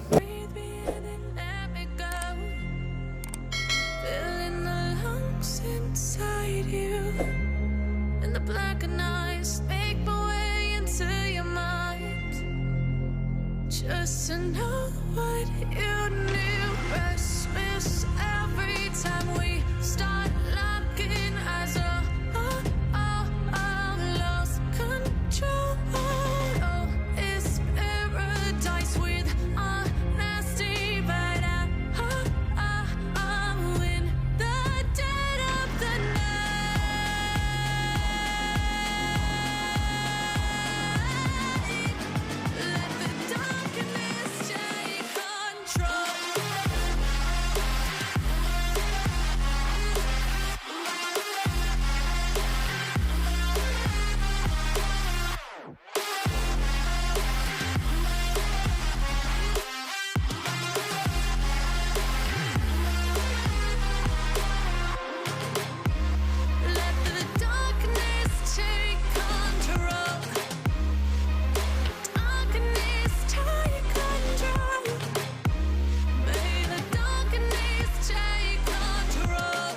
Breathe me in and let me go. Filling the lungs inside you. And the blackened eyes make my way into your mind. Just to know what you knew. Restless every time we start locking eyes. Lost control. Oh, it's paradise with honesty, but I'm in the dead of the night. Let the darkness take control. Let the darkness take control. Darkness take control. May the darkness take control.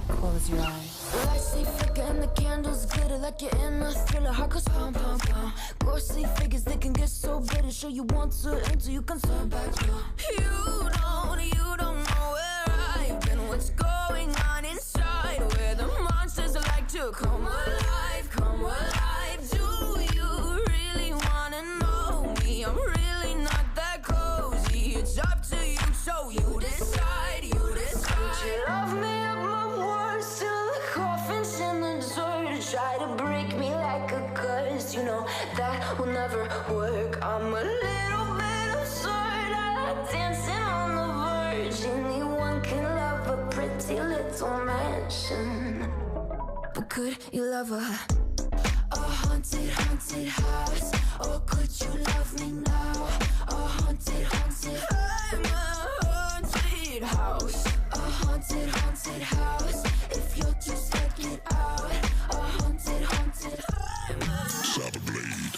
Close your eyes. Lights stay flicker and the candles glitter like you're in a thriller. Heart goes pum pum pum. Ghostly figures, they can get so bitter. Sure you want to enter, you can turn back. You don't know where I've been. What's going on inside? Where the monsters like to come alive, come alive. Do you really wanna know me? I'm really not that cozy. It's up to you, so you decide, you decide. Could you love me up my words till the coffin's in the dirt? Try to break me like a curse, you know that will never work. I'm a little bit absurd. I like dancing on the verge. Anyone can love a pretty little mansion, but could you love a haunted, haunted house? Or could you love me now? A haunted, haunted, I'm a haunted house. A haunted, haunted house. If you're too scared, get out. A haunted, haunted, I'm a Saber blade.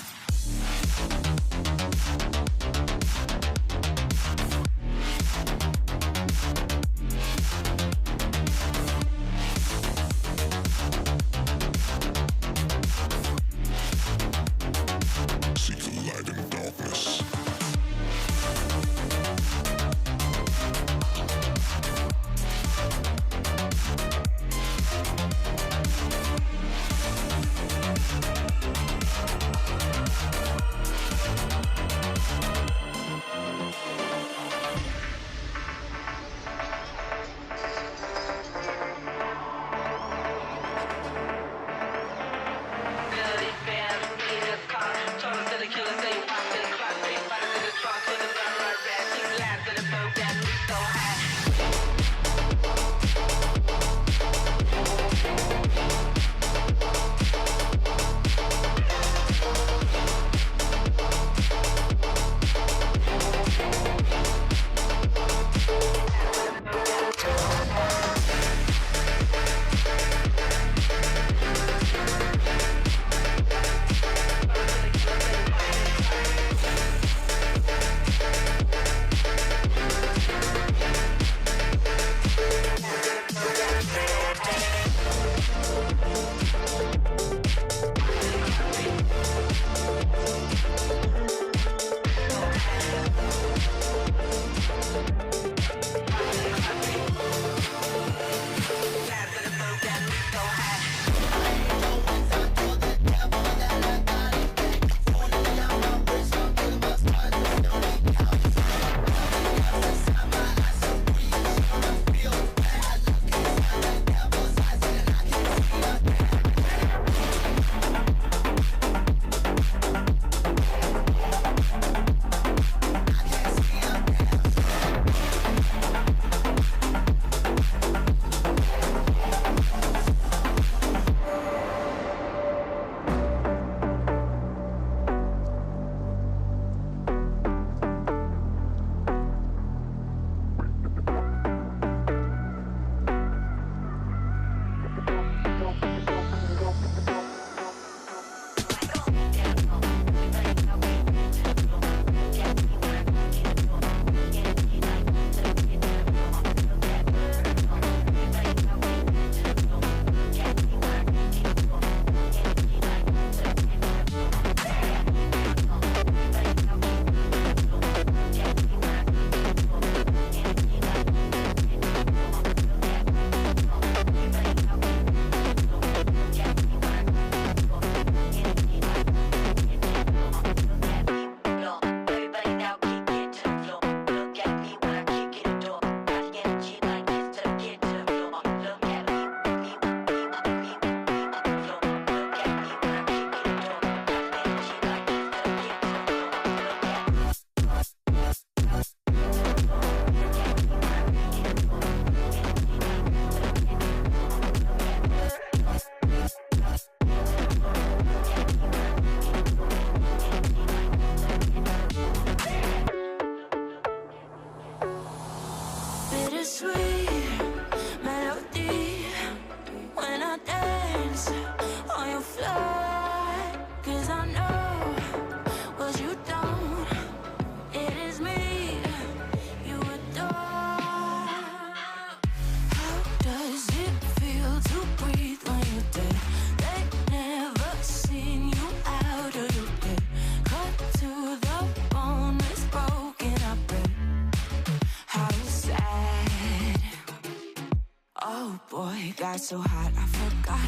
Oh boy, got so hot I forgot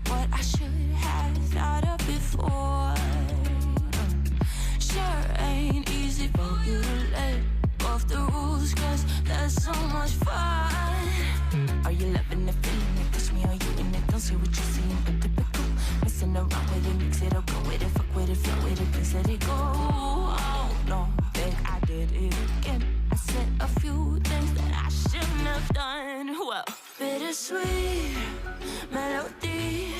what I should have thought of before. Sure ain't easy for you to let go of the rules, cause that's so much fun. Are you loving the feeling it? Push me, are you in it? Don't say what you're seeing, but typical. Messing around with it, mix it up, go with it, fuck with it, flow with it, please let it go. Oh no, babe, I did it again. I said a few things that I shouldn't have done. Well, bittersweet melody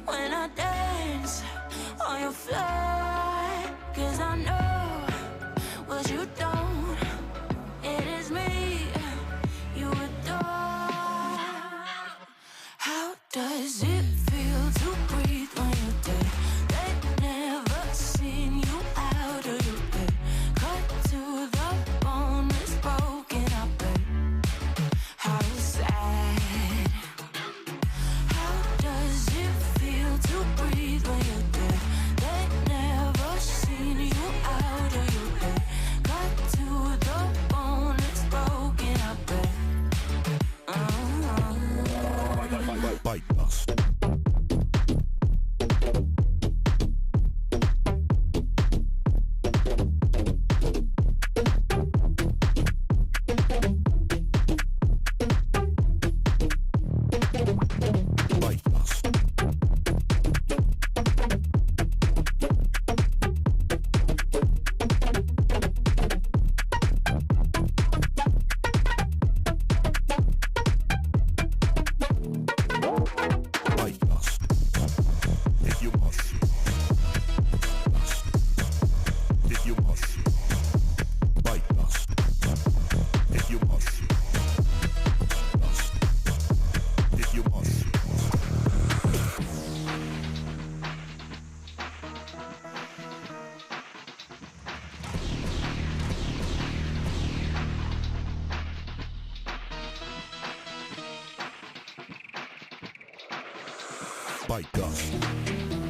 when I dance on your fly, cause I know what you don't. It is me you adore. How does it feel to breathe when you're dead? They never seen you out of your bed. Cut to the bone, it's broken, I bet. How sad. How does it feel to breathe when you're dead? They never seen you out of your bed. Cut to the bone, it's broken, I bet. Bite us. Bite us.